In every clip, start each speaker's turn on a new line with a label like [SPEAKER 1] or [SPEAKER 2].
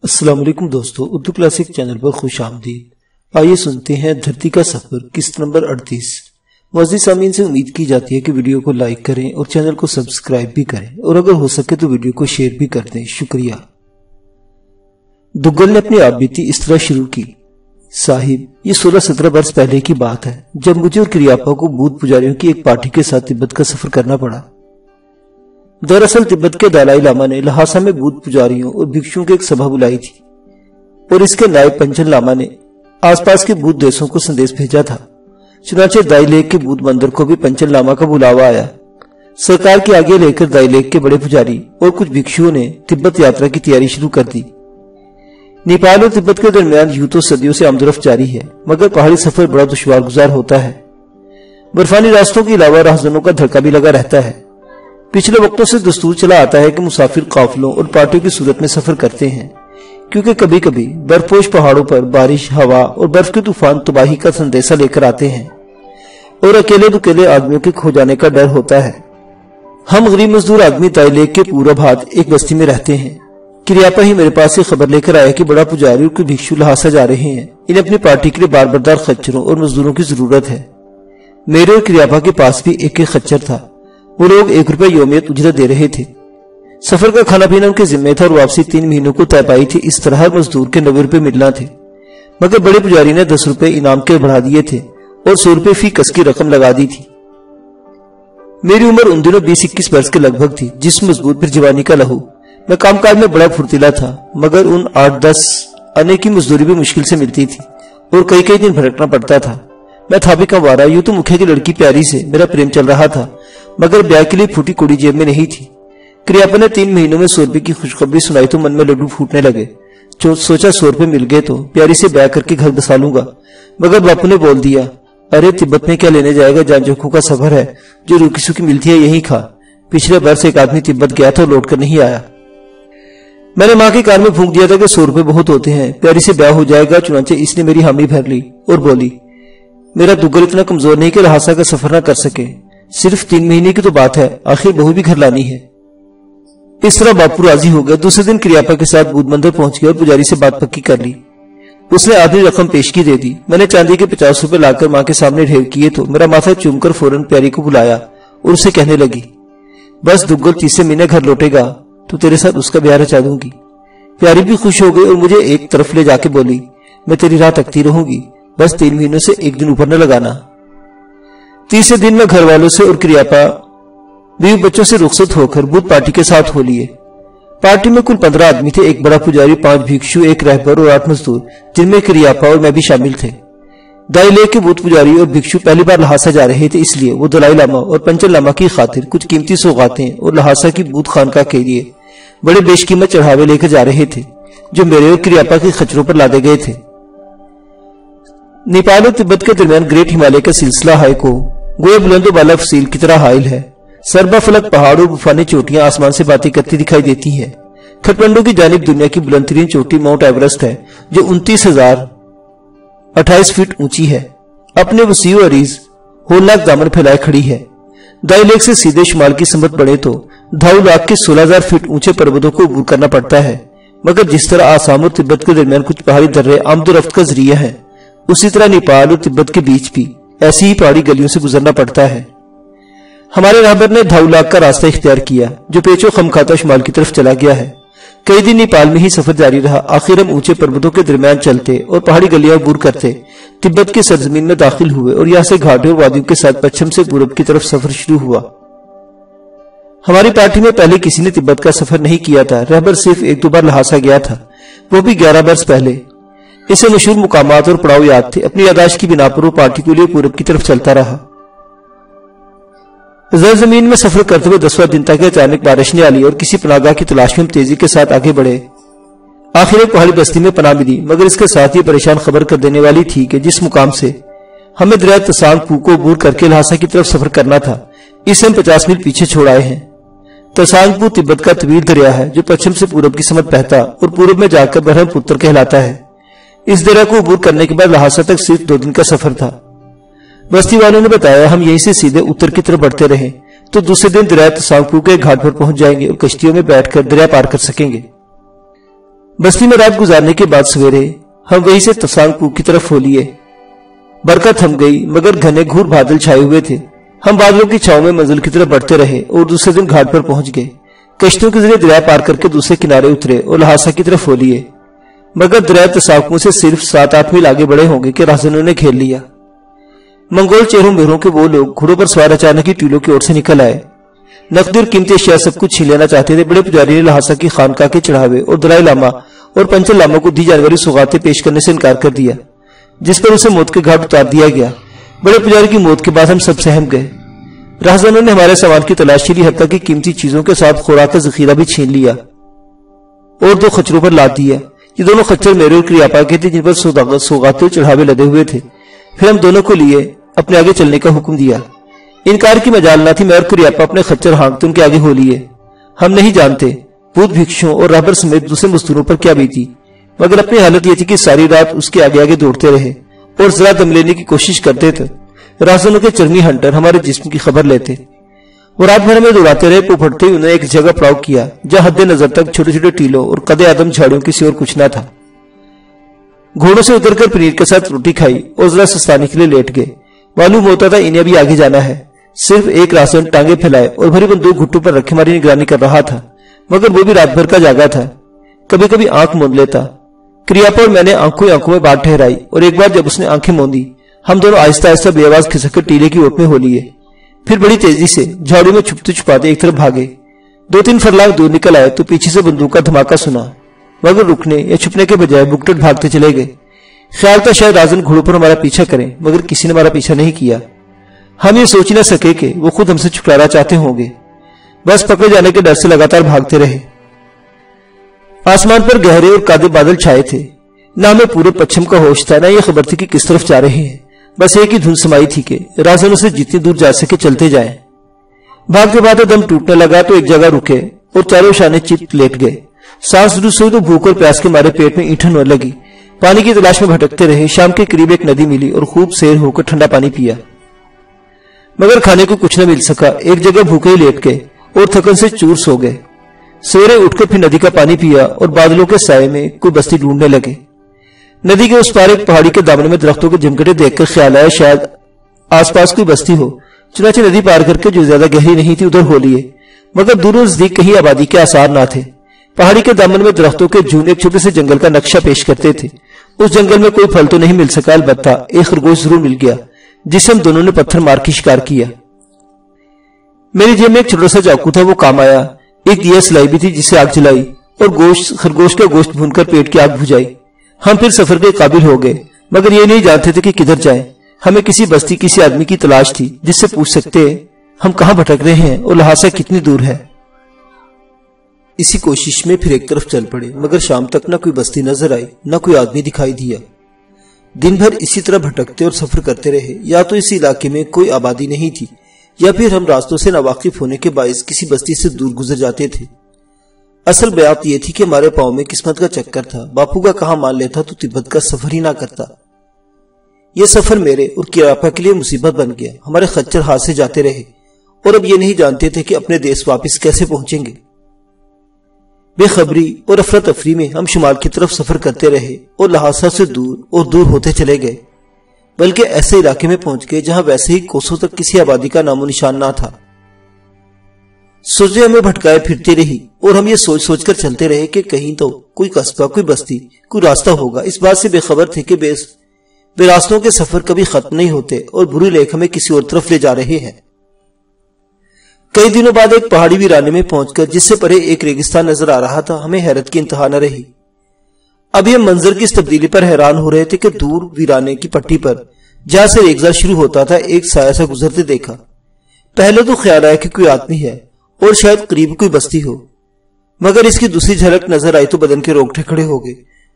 [SPEAKER 1] السلام علیکم دوستو، اردو کلاسک چینل پر خوش آمدید۔ آئیے سنتے ہیں دھرتی کا سفر قسط نمبر 38۔ معزز سامعین سے امید کی جاتی ہے کہ ویڈیو کو لائک کریں اور چینل کو سبسکرائب بھی کریں اور اگر ہو سکے تو ویڈیو کو شیئر بھی کر دیں، شکریہ۔ دگل نے اپنی آپ بیتی اس طرح شروع کی۔ صاحب، یہ 16-17 برس پہلے کی بات ہے جب مجھے اور کریاپا کو بودھ پجاریوں کی ایک پارٹی کے ساتھ تبت کا سفر کرنا پڑا۔ دراصل تبت کے دلائی لاما نے لہاسا میں بودھ پجاریوں اور بھکشوں کی ایک سبھا بلائی تھی اور اس کے نائب پنچن لاما نے آس پاس کے بودھ دیسوں کو سندیش بھیجا تھا۔ چنانچہ دائی لیک کے بودھ مندر کو بھی پنچن لاما کا بلاوا آیا۔ سرکار کے آگے لے کر دائی لیک کے بڑے پجاری اور کچھ بھکشوں نے تبت یاترا کی تیاری شروع کر دی۔ نیپال اور تبت کے درمیان یوں تو صدیوں سے آمد و رفت جاری ہے، مگر پہاڑی سفر بڑا دشوار گزار ہوتا ہے۔ برفانی راستوں کے علاوہ راہزنوں کا دھڑکا بھی لگا رہتا ہے۔ پچھلے وقتوں سے دستور چلا آتا ہے کہ مسافر قافلوں اور پارٹیوں کی صورت میں سفر کرتے ہیں، کیونکہ کبھی کبھی برف پوش پہاڑوں پر بارش، ہوا اور برف کے طوفان تباہی کا سندیشہ لے کر آتے ہیں اور اکیلے دکیلے آدمیوں کے کھو جانے کا ڈر ہوتا ہے۔ ہم غریب مزدور آدمی دائی لیک کے پورب ہاتھ ایک بستی میں رہتے ہیں۔ کریاپا ہی میرے پاس سے خبر لے کر آیا کہ بڑا پجاری اور کوئی بھکشو لہاسا جا رہے ہیں، انہیں اپنی پارٹی کے لیے بار بردار خچروں اور مزدوروں کی ضرورت ہے۔ میرے اور کریاپا کے پاس بھی ایک خچر تھا۔ وہ لوگ 1 روپے یومیت اجرت دے رہے تھے۔ سفر کا کھانا پینا ان کے ذمہ تھا اور واپسی 3 مہینوں کو طے پائی تھی۔ اس طرح ہر مزدور کے 90 روپے ملنا تھے، مگر بڑے پجاری نے 10 روپے انعام کے بڑھا دیے تھے اور 100 روپے فی کس کی رقم لگا دی تھی۔ میری عمر ان دنوں 20-21 برس کے لگ بھگ تھی، جسم مضبوط پھر جوانی کا لہو۔ میں کام کاج میں بڑا پھرتیلا تھا، مگر ان 8-10 آنے کی مزدوری بھی مشکل سے ملتی تھی اور کئی دن بھٹکنا پڑتا تھا۔ میں تھا بھی کنوارا، یوں تو مکھیا کی لڑکی پیاری سے میرا پریم چل رہا تھا، مگر بیاہ کے لیے پھوٹی کوڑی جیب میں نہیں تھی۔ کریاپا نے 3 مہینوں میں 100 روپے کی خوشخبری سنائی تو من میں لڈو پھوٹنے لگے۔ سوچا 100 روپے مل گئے تو پیاری سے بیاہ کر کے گھر بسا لوں گا، مگر باپو نے بول دیا، ارے تبت میں کیا لینے جائے گا، جان جوکھوں کا سفر ہے، جو روکی سوکی ملتی ہے یہی کھا۔ پچھلے برس ایک آدمی تبت گیا تھا اور لوٹ کر نہیں آیا۔ میں نے ماں کے کان میں پھونک دیا تھا کہ 100 روپے بہت ہوتے ہیں، پیاری سے بیاہ ہو جائے گا، چنانچہ اس نے میری حامی بھر لی اور بولی، میرا دگل اتنا کمزور نہیں کہ لہاسا کا سفر نہ کر سکے، صرف 3 مہینے کی تو بات ہے، آخر بہو بھی گھر لانی ہے۔ اس طرح باپو راضی ہو گیا۔ دوسرے دن کریاپا کے ساتھ بودھ مندر پہنچ گیا اور پجاری سے بات پکی کر لی۔ اس نے آدھی رقم پیشگی دے دی۔ میں نے چاندی کے 50 روپے لا کر ماں کے سامنے ڈھیر کیے تو میرا ماتھا چوم کر فوراً پیاری کو بلایا اور اسے کہنے لگی، بس دگل 30 مہینے گھر لوٹے گا تو تیرے ساتھ اس کا بیاہ رچا دوں گی۔ پیاری بھی خوش ہو گئی اور مجھے ایک طرف لے جا کے بولی، میں تیری راہ تکتی رہوں گی، بس 3 مہینوں سے 1 دن اوپر نہ لگانا۔ تیسرے دن میں گھر والوں سے اور کریاپا بیوی بچوں سے رخصت ہو کر بودھ پارٹی کے ساتھ ہو لیے۔ پارٹی میں کل 15 آدمی تھے، ایک بڑا پجاری، 5 بھکشو، ایک رہبر اور 8 مزدور، جن میں کریاپا اور میں بھی شامل تھے۔ دائی لیک کے بودھ پجاری اور بھکشو پہلی بار لہاسا جا رہے تھے، اس لیے وہ دلائی لاما اور پنچن لاما کی خاطر کچھ قیمتی سوغاتیں اور لہاسا کی بودھ خانقاہ کے لیے بڑے بیش قیمت چڑھاوے لے کر جا رہے تھے، جو میرے اور کریاپا کے خچروں پر لادے گئے تھے۔ نیپال اور تبت کے درمیان گریٹ ہمالیہ کا سلسلہ ہائے کو گویا بلند و بالا فصیل کی طرح حائل ہے۔ سربا فلک پہاڑ اور بفانی چوٹیاں آسمان سے باتیں کرتی دکھائی دیتی ہیں۔ کھٹمنڈو کی جانب دنیا کی بلند ترین چوٹی ماؤنٹ ایورسٹ ہے، جو 29,028 فٹ اونچی ہے، اپنے وسیع و عریض ہولناک دامن پھیلائے کھڑی ہے۔ دائی لیک سے سیدھے شمال کی سمت بڑھے تو دھاؤ لاک کے 16,000 فٹ اونچے پروتوں کو عبور کرنا پڑتا ہے، مگر جس طرح آسام اور تبت کے درمیان کچھ پہاڑی درے آمد و رفت کا ذریعہ ہیں، اسی طرح نیپال اور تبت کے بیچ بھی ایسی ہی پہاڑی گلیوں سے گزرنا پڑتا ہے۔ ہمارے رہبر نے دھاؤ لاک کا راستہ اختیار کیا، جو پیچو خم کھاتا شمال کی طرف چلا گیا ہے۔ کئی دن نیپال میں ہی سفر جاری رہا، آخر ہم اونچے پروتوں کے درمیان چلتے اور پہاڑی گلیاں عبور کرتے تبت کے سرزمین میں داخل ہوئے اور یہاں سے گھاٹوں اور وادیوں کے ساتھ پچھم سے پورب کی طرف سفر شروع ہوا۔ ہماری پارٹی میں پہلے کسی نے تبت کا سفر نہیں کیا تھا، رہبر صرف 1-2 بار لہاسا گیا تھا، وہ بھی 11 برس پہلے۔ اسے مشہور مقامات اور پڑاؤ یاد تھے، اپنی یادداشت کی بنا پر وہ پارٹی کے لیے پورب کی طرف چلتا رہا۔ زمین میں سفر کرتے ہوئے 10واں دن تک اچانک بارش نے آ لی اور کسی پناہگاہ کی تلاش میں ہم تیزی کے ساتھ آگے بڑھے۔ آخر ایک پہاڑی بستی میں پناہ ملی، مگر اس کے ساتھ یہ پریشان خبر کر دینے والی تھی کہ جس مقام سے ہمیں دریا تسانگ پو کو عبور کر کے لہاسا کی طرف سفر کرنا تھا، اسے ہم 50 میل پیچھے چھوڑ آئے ہیں۔ تسانگ پو تبت کا طویل دریا ہے، جو پچھم سے پورب کی سمت بہتا اور پورب میں جا کر برہم پتر کہلاتا ہے۔ اس دریا کو عبور کرنے کے بعد لہاسا تک صرف 2 دن کا سفر تھا۔ بستی والوں نے بتایا ہم یہیں سے سیدھے اتر کی طرف بڑھتے رہیں تو دوسرے دن دریا تسانگ پو کے گھاٹ پر پہنچ جائیں گے اور کشتیوں میں بیٹھ کر دریا پار کر سکیں گے۔ بستی میں رات گزارنے کے بعد سویرے ہم وہیں سے تسانگ پور کی طرف ہو لیے۔ برکت تھم گئی مگر گھنے گھور بادل چھائے ہوئے تھے۔ ہم بادلوں کی چھاؤں میں منزل کی طرف بڑھتے رہے اور دوسرے دن گھاٹ پر پہنچ گئے۔ کشتیوں کے ذریعے دریا پار کر کے دوسرے کنارے اترے اور لہاسا کی طرف ہو لیے، مگر دریا تسانگ سے صرف 7-8 میل آگے بڑھے ہوں گے کہ راہزنوں نے گھیر لیا۔ منگول چہروں میروں کے وہ لوگ گھوڑوں پر سوار اچانک ہی ٹیلوں کی اور سے نکل آئے۔ نقدی اور قیمتی اشیاء سب کچھ چھین لینا چاہتے تھے۔ بڑے پجاری نے لہاسا کی خانقاہ کے چڑھاوے اور دلائی لاما اور پنچل لاما کو دی جانے والی سوغاتیں پیش کرنے سے انکار کر دیا، جس پر اسے موت کے گھاٹ اتار دیا گیا۔ بڑے پجاری کی موت کے بعد ہم سب سہم گئے۔ راہزنوں نے ہمارے سامان کی تلاشی لی، حتیٰ کہ قیمتی چیزوں کے ساتھ خوراک کا ذخیرہ بھی چھین لیا اور 2 خچروں پر لاد دیا۔ یہ دونوں خچر میرے اور کریاپا کے تھے، جن پر سوغاتیں چڑھاوے لدے ہوئے تھے۔ پھر ہم دونوں کو لیے اپنے آگے چلنے کا حکم دیا۔ انکار کی مجال نہ تھی، میں اور کریاپا اپنے خچر ہانکتے ان کے آگے ہو لیے۔ ہم نہیں جانتے بھوت بھکشوں اور راہبر سمیت دوسرے مزدوروں پر کیا بیتی، مگر اپنی حالت یہ تھی کہ ساری رات اس کے آگے آگے دوڑتے رہے اور ذرا دم لینے کی کوشش کرتے تھے۔ راہزنوں کے چرمی ہنٹر ہمارے جسم کی خبر لیتے۔ وہ رات بھر میں دوڑاتے رہے۔ پھٹتے ہی انہوں نے ایک جگہ پڑاؤ کیا جہاں حد نظر تک چھوٹے چھوٹے ٹیلوں اور قد آدم جھاڑیوں کی سی اور کچھ نہ تھا۔ گھوڑوں سے اتر کر پنیر کے ساتھ روٹی کھائی اور ذرا سستانے کے لیے لیٹ گئے۔ معلوم ہوتا تھا انہیں ابھی آگے جانا ہے۔ صرف ایک راہزن ٹانگیں پھیلائے اور بھری بندوق گھٹوں پر رکھے ہماری نگرانی کر رہا تھا، مگر وہ بھی رات بھر کا جاگا تھا۔ کبھی کبھی آنکھ موند لیتا۔ کریاپا اور میں نے آنکھوں میں بات ٹھہرائی، اور ایک بار جب اس نے آنکھیں موندی، ہم دونوں آہستہ آہستہ بے آواز کھسک کر ٹیلے کی اوٹ میں ہو لیے۔ پھر بڑی تیزی سے جھاڑو میں چھپتے چھپاتے ایک طرف بھاگے۔ 2-3 فرلاگ دور نکل آئے تو پیچھے سے بندوق کا دھماکہ سنا، مگر رکنے یا چھپنے کے بجائے بکٹٹ بھاگتے چلے گئے۔ خیال تھا شاید راہزن گھوڑوں پر ہمارا پیچھا کریں، مگر کسی نے ہمارا پیچھا نہیں کیا۔ ہم یہ سوچ نہ سکے کہ وہ خود ہم سے چھٹکارا چاہتے ہوں گے، بس پکڑے جانے کے ڈر سے لگاتار بھاگتے رہے۔ آسمان پر گہرے اور کادے بادل چھائے تھے، نہ ہمیں پورے پچھم کا ہوش تھا، نہ یہ خبر تھی کہ کس طرف جا رہے ہیں۔ بس ایک ہی دھن سمائی تھی کہ راہزنوں سے جتنی دور جا سکے چلتے جائیں۔ بھاگتے بھاگتے دم ٹوٹنے لگا تو ایک جگہ رکے اور چاروں شانے چت لیٹ گئے۔ سانس درست ہوئی تو بھوک اور پیاس کے مارے پیٹ میں اینٹھن ہونے لگی۔ پانی کی تلاش میں بھٹکتے رہے۔ شام کے قریب ایک ندی ملی اور خوب سیر ہو کر ٹھنڈا پانی پیا، مگر کھانے کو کچھ نہ مل سکا۔ ایک جگہ بھوکے ہی لیٹ گئے اور تھکن سے چور سو گئے۔ سویرے اٹھ کر پھر ندی کا پانی پیا اور بادلوں کے سائے میں کوئی بستی ڈھونڈنے لگے۔ ندی کے اس پار ایک پہاڑی کے دامن میں درختوں کے جمکٹے دیکھ کر خیال آیا شاید آس پاس کوئی بستی ہو۔ چنانچہ ندی پار کر کے جو زیادہ گہری نہیں تھی ادھر ہو لیے، مگر دور نزدیک کہیں آبادی کے آثار نہ تھے۔ پہاڑی کے دامن میں درختوں کے جھنڈ ایک چھوٹے سے جنگل کا نقشہ پیش کرتے تھے۔ اس جنگل میں کوئی پھل تو نہیں مل سکا، البتہ ایک خرگوش ضرور مل گیا جسے ہم دونوں نے پتھر مار کے شکار کیا۔ میری جیب میں ایک چھوٹا سا چاقو تھا، وہ کام آیا۔ ایک دیا سلائی بھی تھی جسے آگ جلائی اور خرگوش کا گوشت بھون کر پیٹ کی آگ بجھائی۔ ہم پھر سفر کے قابل ہو گئے، مگر یہ نہیں جانتے تھے کہ کدھر جائیں۔ ہمیں کسی بستی کسی آدمی کی تلاش تھی جس سے پوچھ سکتے ہم کہاں بھٹک رہے ہیں اور لہاسا کتنی دور ہے۔ اسی کوشش میں پھر ایک طرف چل پڑے، مگر شام تک نہ کوئی بستی نظر آئی، نہ کوئی آدمی دکھائی دیا۔ دن بھر اسی طرح بھٹکتے اور سفر کرتے رہے۔ یا تو اس علاقے میں کوئی آبادی نہیں تھی، یا پھر ہم راستوں سے ناواقف ہونے کے باعث کسی بستی سے دور گزر جاتے تھے۔ اصل بات یہ تھی کہ ہمارے پاؤں میں قسمت کا چکر تھا۔ باپو کا کہاں مان لیتا تو تبت کا سفر ہی نہ کرتا۔ یہ سفر میرے اور کریاپا کے لیے مصیبت بن گیا۔ ہمارے خچر ہاتھ سے جاتے رہے اور اب یہ نہیں جانتے تھے کہ اپنے دیس واپس کیسے پہنچیں گے۔ بے خبری اور افراتفری میں ہم شمال کی طرف سفر کرتے رہے اور لہاسا سے دور اور دور ہوتے چلے گئے، بلکہ ایسے علاقے میں پہنچ گئے جہاں ویسے ہی کوسوں تک کسی آبادی کا نام و نشان نہ تھا۔ سوچے ہمیں بھٹکائے پھرتی رہی اور ہم یہ سوچ کر چلتے رہے کہ کہیں تو کوئی قصبہ، کوئی بستی، کوئی راستہ ہوگا۔ اس بات سے بے خبر تھے کہ بے راستوں کے سفر کبھی ختم نہیں ہوتے اور بری لیک ہمیں کسی اور طرف لے جا رہے ہیں۔ کئی دنوں بعد ایک پہاڑی ویرانے میں پہنچ کر جس سے پرے ایک ریگستان نظر آ رہا تھا، ہمیں حیرت کی انتہا نہ رہی۔ اب ہم منظر کی اس تبدیلی پر حیران ہو رہے تھے کہ دور ویرانے کی پٹی پر جہاں سے ریگزار شروع ہوتا تھا ایک سایہ سا گزرتے دیکھا۔ پہلے تو خیال آیا کہ کوئی آدمی ہے اور شاید قریب کوئی بستی ہو، مگر اس کی دوسری جھلک نظر آئی تو بدن کے رونگٹے کھڑے ہو گئے۔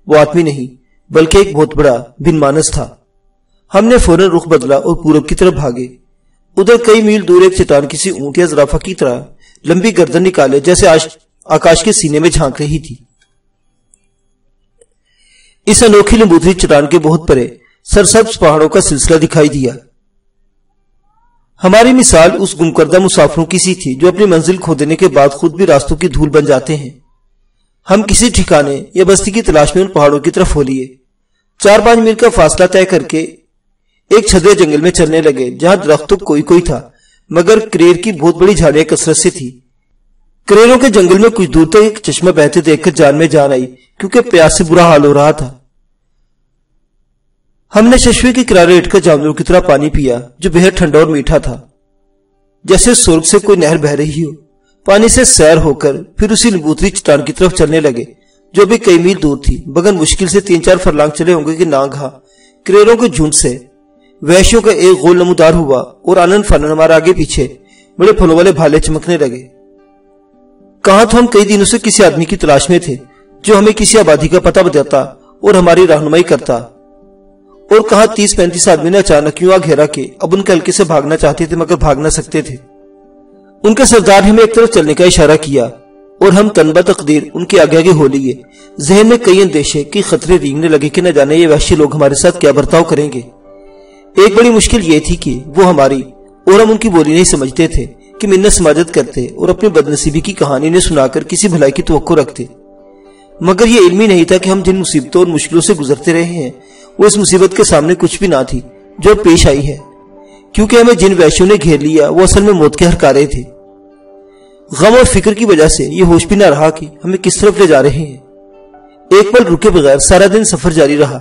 [SPEAKER 1] وہ آدمی نہیں بلکہ ایک بہت بڑا بن مانس تھا۔ ہم نے فوراً رخ بدلا اور پورب کی طرف بھاگے۔ ادھر کئی میل دور ایک چٹان کسی اونٹ یا زرافہ کی طرح لمبی گردن نکالے جیسے آکاش کے سینے میں جھانک رہی تھی۔ اس انوکھی لمبوتری چٹان کے بہت پرے سرسبز پہاڑوں کا سلسلہ دکھائی دیا۔ ہماری مثال اس گم کردہ مسافروں کی سی تھی جو اپنی منزل کھو دینے کے بعد خود بھی راستوں کی دھول بن جاتے ہیں۔ ہم کسی ٹھکانے یا بستی کی تلاش میں ان پہاڑوں کی طرف ہو لیے۔ 4-5 میل کا فاصلہ طے کر کے ایک چھدرے جنگل میں چلنے لگے، جہاں درخت تو کوئی تھا مگر کریر کی بہت بڑی جھاڑیاں کثرت سے تھی۔ کریروں کے جنگل میں کچھ دور تک ایک چشمہ بہتے دیکھ کر جان میں جان آئی، کیونکہ پیاس سے برا حال ہو رہا تھا۔ ہم نے چشمے کے کنارے لیٹ کر جانوروں کی طرح پانی پیا، جو بہت ٹھنڈا اور میٹھا تھا، جیسے سرگ سے کوئی نہر بہ رہی ہو۔ پانی سے سیر ہو کر پھر اسی لمبوتری چٹان کی طرف چلنے لگے، جو بھی کئی میل دور تھی، مگر مشکل سے 3-4 فرلانگ چلے ہوں گے کہ ناگہاں کریروں کے جھنڈ سے وحشیوں کا ایک غول نمودار ہوا اور آنن فانن ہمارے آگے پیچھے بڑے پھلوں والے بھالے چمکنے لگے۔ کہاں تو ہم کئی دنوں سے کسی آدمی کی تلاش میں تھے جو ہمیں کسی آبادی کا پتہ بتاتا اور ہماری رہنمائی کرتا، اور کہاں 30-35 آدمی نے اچانک یوں گھیرا کہ اب ان کے حلقے سے بھاگنا چاہتے تھے مگر بھاگ نہ سکتے تھے۔ ان کے سردار نے ہمیں ایک طرف چلنے کا اشارہ کیا اور ہم تنبہ تقدیر ان کے آگے آگے ہو لیے، ذہن میں کئی اندیشے کی خطرے رینگنے لگے کہ نہ جانے یہ وحشی لوگ ہمارے ساتھ کیا برتاؤ کریں گے۔ ایک بڑی مشکل یہ تھی کہ وہ ہماری اور ہم ان کی بولی نہیں سمجھتے تھے کہ منت سماجت کرتے اور اپنی بدنصیبی کی کہانی نے سنا کر کسی بھلائی کی توقع رکھتے، مگر یہ علم ہی نہیں تھا کہ ہم جن مصیبتوں اور مشکلوں سے گزرتے رہے ہیں وہ اس مصیبت کے سامنے کچھ بھی نہ تھی جو پیش آئی ہے، کیونکہ ہمیں جن وحشیوں نے گھیر لیا وہ اصل میں موت کے ہرکارے تھے۔ غم اور فکر کی وجہ سے یہ ہوش بھی نہ رہا کہ ہمیں کس طرف لے جا رہے ہیں۔ ایک پل رکے بغیر سارا دن سفر جاری رہا۔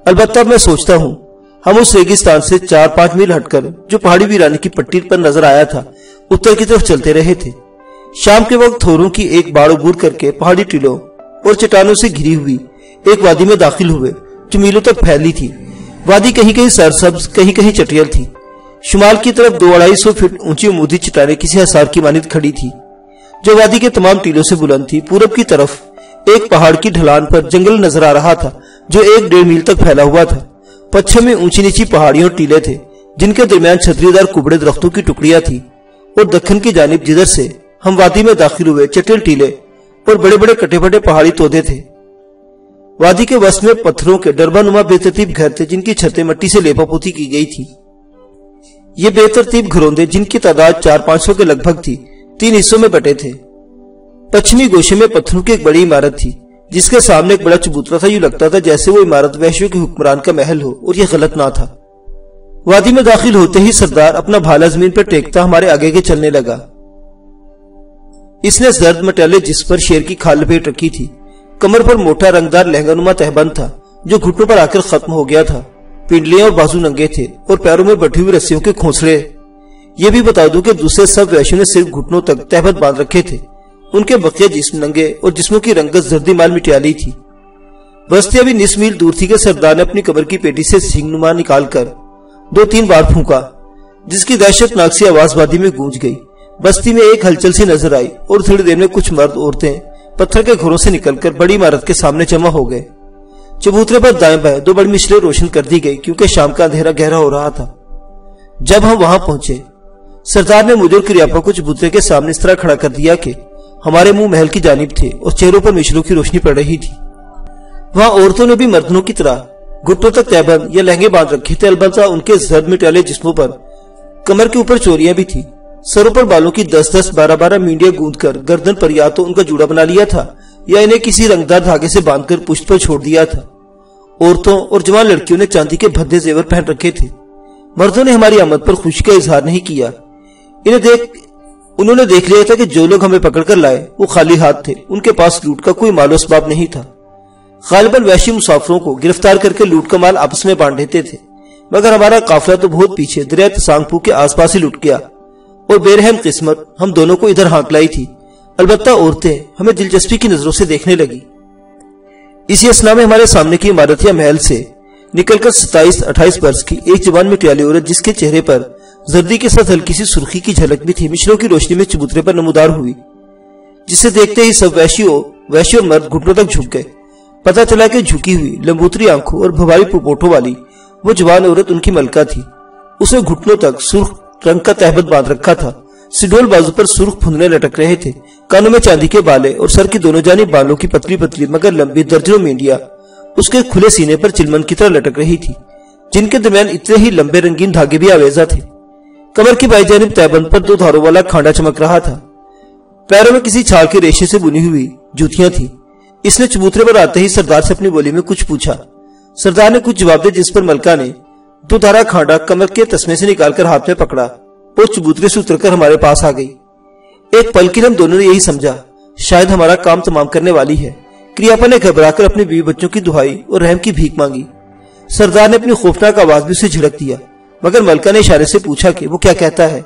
[SPEAKER 1] البتہ میں سوچتا ہوں ہم اس ریگستان سے 4-5 میل ہٹ کر جو پہاڑی ویرانے کی پٹی پر نظر آیا تھا اتر کی طرف چلتے رہے تھے۔ شام کے وقت تھوروں کی ایک باڑ عبور کر کے پہاڑی ٹیلوں اور چٹانوں سے گھری ہوئی ایک وادی میں داخل ہوئے جو میلوں تک پھیلی تھی۔ وادی کہیں کہیں سرسبز کہیں کہیں چٹیل تھی۔ شمال کی طرف 200-250 فٹ اونچی عمودی چٹانیں کسی حصار کی مانند کھڑی تھی جو وادی کے تمام ٹیلوں سے بلند تھی۔ پورب کی طرف ایک پہاڑ کی ڈھلان پر جنگل نظر آ رہا تھا جو 1-1.5 میل تک پھیلا ہوا تھا۔ پچھم میں اونچی نیچی پہاڑیوں اور ٹیلے تھے جن کے درمیان چھتری دار کبڑے درختوں کی ٹکڑیاں تھی، اور دکن کی جانب جدھر سے ہم وادی میں داخل ہوئے چٹیل ٹیلے اور بڑے بڑے کٹے پھٹے پہاڑی تودے تھے۔ وادی کے وسط میں پتھروں کے ڈربا نما بے ترتیب گھر تھے جن کی چھتیں مٹی سے لیپا پوتی کی گئی تھی۔ یہ بے ترتیب گھروندے جن کی تعداد 400-500 کے لگ بھگ تھی 3 حصوں میں بٹے تھے۔ پچھمی گوشے میں پتھروں کی ایک بڑی عمارت تھی جس کے سامنے ایک بڑا چبوترا تھا، یوں لگتا تھا جیسے وہ عمارت وحشیوں کے حکمران کا محل ہو، اور یہ غلط نہ تھا۔ وادی میں داخل ہوتے ہی سردار اپنا بھالا زمین پر ٹیکتا ہمارے آگے کے چلنے لگا۔ اس نے زرد مٹیالے جس پر شیر کی کھال لپیٹ رکھی تھی، کمر پر موٹا رنگدار لہنگا نما تہبند تھا جو گھٹنوں پر آ کر ختم ہو گیا تھا۔ پنڈلیاں اور بازو ننگے تھے اور پیروں میں بٹھی ہوئی رسیوں کے کھونسڑے۔ یہ بھی بتا دوں کہ دوسرے سب وحشیوں نے صرف گھٹنوں تک تہبند باندھ رکھے تھے، ان کے بقیہ جسم ننگے اور جسموں کی رنگت زردی مال مٹیالی تھی۔ بستی ابھی 20 میل دور تھی کہ سردار نے اپنی کمر کی پیٹی سے سنگ نما نکال کر 2-3 بار پھونکا، جس کی دہشت ناک سی آواز وادی میں گونج گئی۔ بستی میں ایک ہلچل سی نظر آئی اور تھوڑی دیر میں کچھ مرد عورتیں پتھر کے گھروں سے نکل کر بڑی عمارت کے سامنے جمع ہو گئے۔ چبوترے پر دائیں بائیں 2 بڑی مشلیں روشن کر دی گئی کیونکہ شام کا اندھیرا گہرا ہو رہا تھا۔ جب ہم وہاں پہنچے سردار نے مجھے اور کریاپا کو چبوترے کے سامنے اس طرح کھڑا کر دیا کہ ہمارے منہ محل کی جانب تھے اور چہروں پر مشلوں کی روشنی پڑ رہی تھی۔ وہاں عورتوں نے بھی مردوں کی طرح گھٹنوں تک تہبند یا لہنگے باندھ رکھے تھے، البتہ ان کے زرد مٹیالے جسموں پر کمر کے اوپر چوریاں بھی تھی۔ سروں پر بالوں کی 10-10 مینڈیاں گوند کر گردن پر یا تو ان کا جوڑا بنا لیا تھا یا انہیں کسی رنگدار دھاگے سے باندھ کر پشت پر چھوڑ دیا تھا۔ عورتوں اور جوان لڑکیوں نے چاندی کے بھدے زیور پہن رکھے تھے۔ مردوں نے ہماری آمد پر خوشی کا اظہار نہیں کیا۔ انہوں نے دیکھ لیا تھا کہ جو لوگ ہمیں پکڑ کر لائے وہ خالی ہاتھ تھے، ان کے پاس لوٹ کا کوئی مال و اسباب نہیں تھا۔ غالباً وحشی مسافروں کو گرفتار کر کے لوٹ کا مال آپس میں بانٹ دیتے تھے، مگر ہمارا قافلہ تو بہت پیچھے دریا تسانگپو کے آس پاس ہی لٹ گیا، اور بے رحم قسمت ہم دونوں کو ادھر ہانک لائی تھی۔ البتہ عورتیں ہمیں دلچسپی کی نظروں سے دیکھنے لگی۔ اسی اثنا میں ہمارے سامنے کی عمارت یا محل سے نکل کر 27-28 برس کی ایک جوان مٹیالی عورت، جس کے چہرے پر زردی کے ساتھ ہلکی سی سرخی کی جھلک بھی تھی، مشلوں کی روشنی میں چبوترے پر نمودار ہوئی، جسے دیکھتے ہی سب وحشی اور مرد گھٹنوں تک جھک گئے۔ پتا چلا کہ جھکی ہوئی لمبوتری آنکھوں اور بھواری پپوٹوں والی وہ جوان عورت ان کی ملکہ تھی۔ اس نے گھٹنوں تک سرخ رنگ کا تہبند باندھ رکھا تھا، سڈول بازو پر سرخ پھندنے لٹک رہے تھے، کانوں میں چاندی کے بالے اور سر کی دونوں جانب بالوں کی پتلی پتلی مگر لمبی درجنوں مینڈیاں اس کے کھلے سینے پر چلمن کی طرح لٹک رہی تھی، جن کے درمیان اتنے ہی لمبے رنگین دھاگے بھی آویزہ تھے۔ کمر کی بائیں جانب تہبند پر 2 دھاروں والا کھانڈا چمک رہا تھا۔ پیروں میں کسی چھال کے ریشے سے بنی ہوئی جوتیاں تھیں، اس نے چبوترے پر آتے ہی سردار سے اپنی بولی میں کچھ پوچھا۔ سردار نے کچھ جواب دیا، جس پر ملکہ نے 2 دھارا کھانڈا کمر کے تسمے سے نکال کر ہاتھ میں پکڑا اور چبوترے سے اتر کر ہمارے پاس آ گئی۔ ایک پل کے لیے ہم دونوں نے یہی سمجھا شاید ہمارا کام تمام کرنے والی ہے۔ کریاپا نے گھبرا کر اپنے بیوی بچوں کی دہائی اور رحم کی بھیک مانگی۔ سردار نے اپنی خوفناک آواز بھی اسے جھڑک دیا، مگر ملکہ نے اشارے سے پوچھا کہ وہ کیا کہتا ہے۔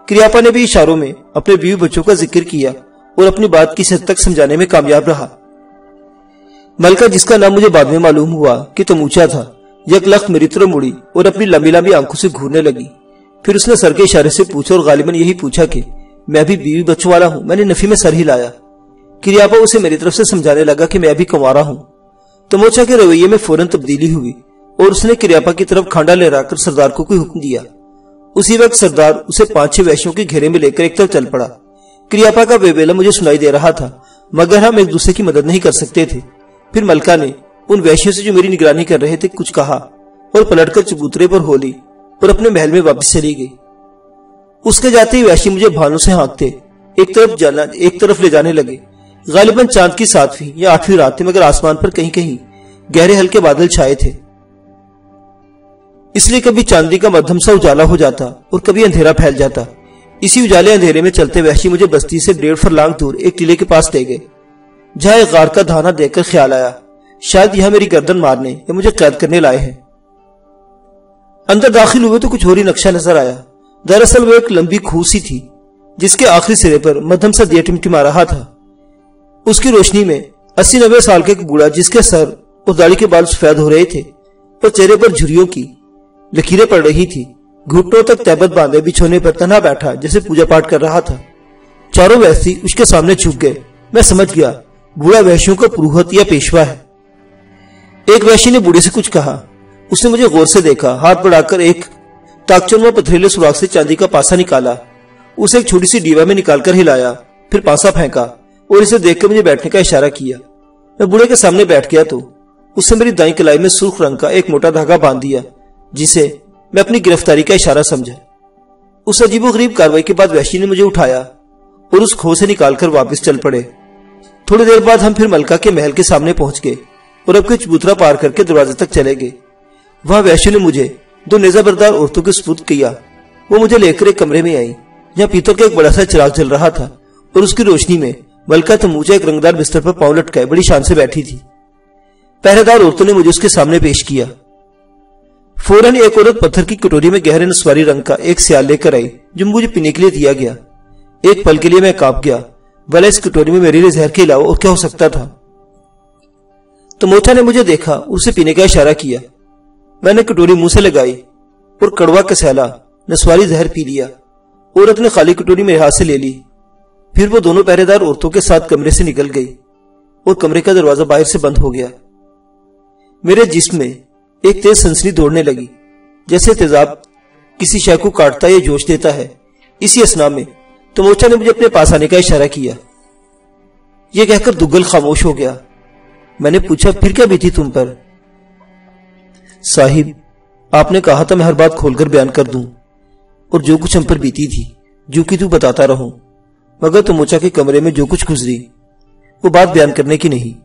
[SPEAKER 1] کریاپا نے بھی اشاروں میں اپنے بیوی بچوں کا ذکر کیا اور اپنی بات کس حد تک سمجھانے میں کامیاب رہا۔ ملکہ، جس کا نام مجھے بعد میں معلوم ہوا کہ تموچا تھا، یک لخت میری طرف مڑی اور اپنی لمبی لمبی آنکھوں سے گھورنے لگی۔ پھر اس نے سر کے اشارے سے پوچھا اور غالباً یہی پوچھا کہ میں بھی بیوی بچوں والا ہوں۔ میں نے نفی میں سر ہلایا۔ کریاپا اسے میری طرف سے سمجھانے لگا کہ میں ابھی کنوارا ہوں۔ تموچا کے رویے میں فوراً تبدیلی ہوئی اور اس نے کریاپا کی طرف کھانڈا لہرا کر سردار کو کوئی حکم دیا۔ اسی وقت سردار اسے 5-6 وحشیوں کے گھیرے میں لے کر ایک طرف چل پڑا۔ کریاپا کا ویویلا مجھے سنائی دے رہا تھا، مگر ہم ایک دوسرے کی مدد نہیں کر سکتے تھے۔ پھر ملکہ نے ان وحشیوں سے جو میری نگرانی کر رہے تھے کچھ کہا اور پلٹ کر چبوترے پر ہو لی اور اپنے محل میں واپس چلی گئی۔ اس کے جاتے ہی وحشی مجھے بھالوں سے ہانکتے ایک طرف لے جانے لگے۔ غالباً چاند کی 7ویں یا 8ویں رات تھی، مگر آسمان پر کہیں کہیں گہرے ہلکے بادل چھائے تھے، اس لیے کبھی چاندنی کا مدھم سا اجالا ہو جاتا اور کبھی اندھیرا پھیل جاتا۔ اسی اجالے اندھیرے میں چلتے وحشی مجھے بستی سے 1.5 فرلانگ دور ایک ٹیلے کے پاس لے گئے، جہاں ایک غار کا دھانا دیکھ کر خیال آیا شاید یہاں میری گردن مارنے یا مجھے قید کرنے لائے ہیں۔ اندر داخل ہوئے تو کچھ اور ہی نقشہ نظر آیا۔ دراصل وہ ایک لمبی کھو سی تھی جس کے آخری سرے پر مدھم سا دیا ٹمٹما رہا تھا۔ اس کی روشنی میں 80-90 سال کا ایک بوڑھا، جس کے سر اور داڑھی کے بال سفید ہو رہے تھے اور چہرے پر جھریوں کی لکیریں پڑ رہی تھی، گھٹنوں تک تہبند باندھے بچھونے پر تنہا بیٹھا جیسے پوجا پاٹ کر رہا تھا۔ چاروں وحشی اس کے سامنے جھک گئے۔ میں سمجھ گیا بوڑھا وحشیوں کا پروہت یا پیشوا ہے۔ ایک وحشی نے بوڑھے سے کچھ کہا۔ اس نے مجھے غور سے دیکھا، ہاتھ بڑھا کر ایک تاکچنوا پتھریلے سوراخ سے چاندی کا پاسا نکالا، اسے ایک چھوٹی سی ڈیوا میں نکال کر ہلایا، پھر پاسا پھینکا اور اسے دیکھ کر مجھے بیٹھنے کا اشارہ کیا۔ میں بوڑھے کے سامنے بیٹھ گیا تو اس سے میری دائیں کلائی میں سرخ رنگ کا ایک موٹا دھاگا باندھ دیا، جسے میں اپنی گرفتاری کا اشارہ سمجھا۔ اس عجیب و غریب کاروائی کے بعد وحشی نے مجھے اٹھایا اور اس کھو سے نکال کر واپس چل پڑے۔ تھوڑی دیر بعد ہم پھر ملکہ کے محل کے سامنے پہنچ گئے اور اب کے چبوترا پار کر کے دروازے تک چلے گئے۔ وہاں وحشی نے مجھے 2 نیزہ بردار عورتوں کے سپرد کیا۔ وہ مجھے لے کر ایک کمرے میں آئی جہاں پیتل کا ایک بڑا سا چراغ جل رہا تھا اور اس کی روشنی میں ملکہ تموچا ایک رنگدار بستر پر پاؤں لٹکائے بڑی شان سے بیٹھی تھی۔ پہرے دار عورتوں نے مجھے اس کے سامنے پیش کیا۔ فوراً ایک عورت پتھر کی کٹوری میں گہرے نسواری رنگ کا ایک سیال لے کر آئی جو مجھے پینے کے لیے دیا گیا۔ ایک پل کے لیے میں کانپ گیا، بھلا اس کٹوری میں میرے لیے زہر کے علاوہ اور کیا ہو سکتا تھا۔ تموچا نے مجھے دیکھا، اسے پینے کا اشارہ کیا۔ میں نے کٹوری منہ سے لگائی اور کڑوا کسیلا نسواری زہر پی لیا۔ عورت نے خالی کٹوری میرے ہاتھ سے لے لی، پھر وہ دونوں پہرے دار عورتوں کے ساتھ کمرے سے نکل گئی اور کمرے کا دروازہ باہر سے بند ہو گیا۔ میرے جسم میں ایک تیز سنسنی دوڑنے لگی، جیسے تیزاب کسی شے کو کاٹتا یا جوش دیتا ہے۔ اسی اثنا میں تموچا نے مجھے اپنے پاس آنے کا اشارہ کیا۔ یہ کہہ کر دگل خاموش ہو گیا۔ میں نے پوچھا، پھر کیا بیتی تم پر؟ صاحب، آپ نے کہا تھا میں ہر بات کھول کر بیان کر دوں اور جو کچھ ہم پر بیتی تھی جو کہ تو بتاتا رہوں، مگر تموچا کے کمرے میں جو کچھ گزری وہ بات بیان کرنے کی نہیں۔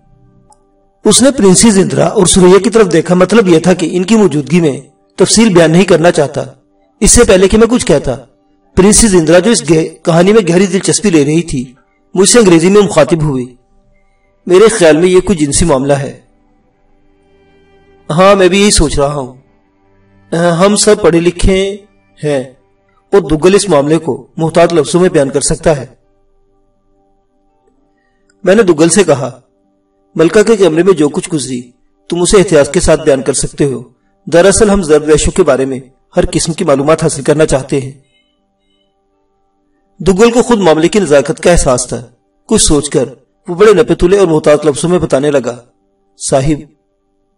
[SPEAKER 1] اس نے پرنسی زندرا اور سوریا کی طرف دیکھا، مطلب یہ تھا کہ ان کی موجودگی میں تفصیل بیان نہیں کرنا چاہتا۔ اس سے پہلے کہ میں کچھ کہتا، پرنسی زندرا جو اس کہانی میں گہری دلچسپی لے رہی تھی مجھ سے انگریزی میں مخاطب ہوئی۔ میرے خیال میں یہ کوئی جنسی معاملہ ہے۔ ہاں، میں بھی یہی سوچ رہا ہوں۔ ہم سب پڑھے لکھے ہیں اور دگل اس معاملے کو محتاط لفظوں میں بیان کر سکتا ہے۔ میں نے دگل سے کہا، ملکہ کے کمرے میں جو کچھ گزری تم اسے احتیاط کے ساتھ بیان کر سکتے ہو۔ دراصل ہم زرد وحشوں کے بارے میں ہر قسم کی معلومات حاصل کرنا چاہتے ہیں۔ دگل کو خود معاملے کی نزاکت کا احساس تھا۔ کچھ سوچ کر وہ بڑے نپے تلے اور محتاط لفظوں میں بتانے لگا، صاحب،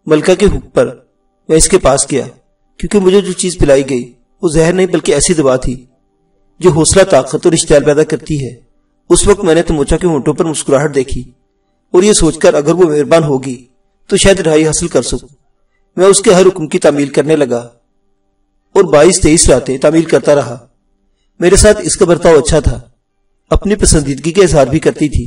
[SPEAKER 1] ملکہ کے حکم پر میں اس کے پاس گیا کیونکہ مجھے جو چیز پلائی گئی وہ زہر نہیں بلکہ ایسی دوا تھی جو حوصلہ، طاقت اور اشتعال پیدا کرتی ہے۔ اس وقت میں نے تموچا کے ہونٹوں پر مسکراہٹ دیکھی اور یہ سوچ کر اگر وہ مہربان ہوگی تو شاید رہائی حاصل کر سکوں، میں اس کے ہر حکم کی تعمیل کرنے لگا اور 22-23 راتیں تعمیل کرتا رہا۔ میرے ساتھ اس کا برتاؤ اچھا تھا، اپنی پسندیدگی کا اظہار بھی کرتی تھی،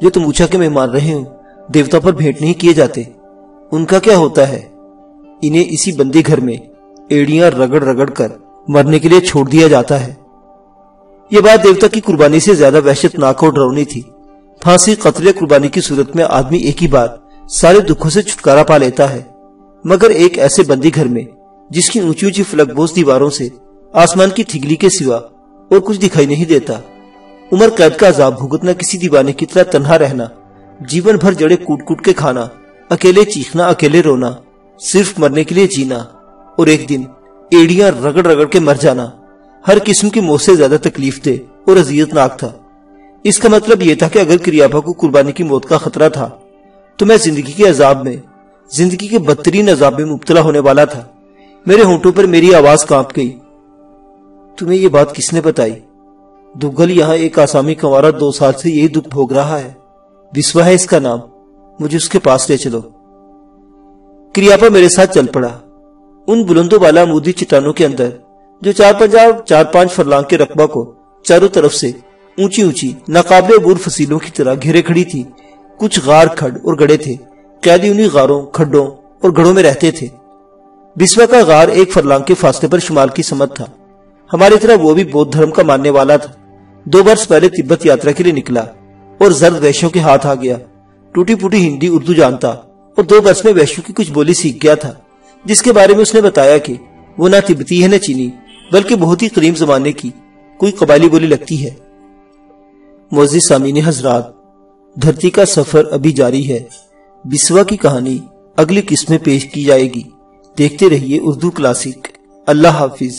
[SPEAKER 1] جو تم اوچھا کے مہمان رہے ہو دیوتا پر بھیٹ نہیں کیے جاتے، ان کا کیا ہوتا ہے؟ انہیں اسی بندی گھر میں ایڑیاں رگڑ رگڑ کر مرنے کے لیے چھوڑ دیا جاتا ہے۔ یہ بات دیوتا کی قربانی سے زیادہ وحشتناک اور ڈراؤنی تھی۔ پھانسی، قتل یا قربانی کی صورت میں آدمی ایک ہی بار سارے دکھوں سے چھٹکارا پا لیتا ہے، مگر ایک ایسے بندی گھر میں جس کی اونچی اونچی فلک بوز دیواروں سے آسمان کی تھگلی کے سوا اور کچھ دکھائی نہیں دیتا، عمر قید کا عذاب بھگتنا، کسی دیوانے کی طرح تنہا رہنا، جیون بھر جڑے کوٹ کوٹ کے کھانا، اکیلے چیخنا، اکیلے رونا، صرف مرنے کے لیے جینا، اور ایک دن ایڑیاں رگڑ رگڑ کے مر جانا ہر قسم کی موت سے زیادہ تکلیف دہ اور اذیت ناک تھا۔ اس کا مطلب یہ تھا کہ اگر کریاپا کو قربانی کی موت کا خطرہ تھا تو میں زندگی کے عذاب میں، زندگی کے بدترین عذاب میں مبتلا ہونے والا تھا۔ میرے ہونٹوں پر میری آواز کانپ گئی۔ تمہیں یہ بات کس نے بتائی؟ دگل یہاں ایک آسامی کنوارا 2 سال سے یہی دکھ بھوگ رہا ہے، بسوا ہے اس کا نام، مجھے اس کے پاس لے چلو۔ کریاپا میرے ساتھ چل پڑا۔ ان بلند و بالا عمودی چٹانوں کے اندر جو 4-5 فرلانگ کے رقبہ کو چاروں طرف سے اونچی اونچی ناقابل عبور فصیلوں کی طرح گھیرے کھڑی تھی، کچھ غار، کھڈ اور گڑھے تھے۔ قیدی انہی غاروں، کھڈوں اور گڑھوں میں رہتے تھے۔ بسوا کا غار 1 فرلانگ کے فاصلے پر شمال کی سمت تھا۔ ہماری طرح وہ بھی بودھ دھرم کا ماننے والا تھا۔ 2 برس پہلے تبت یاترا کے لیے نکلا اور زرد ویشوں کے ہاتھ آ گیا۔ ٹوٹی پوٹی ہندی اردو جانتا اور 2 برس میں ویشوں کی کچھ بولی سیکھ گیا تھا، جس کے بارے میں اس نے بتایا کہ وہ نہ تبتی ہے نہ چینی، بلکہ بہت ہی قدیم زمانے کی کوئی قبائلی بولی لگتی ہے۔ معزز سامعین حضرات، دھرتی کا سفر ابھی جاری ہے۔ بسوا کی کہانی اگلی قسط میں پیش کی جائے گی۔ دیکھتے رہیے اردو کلاسک۔ اللہ حافظ۔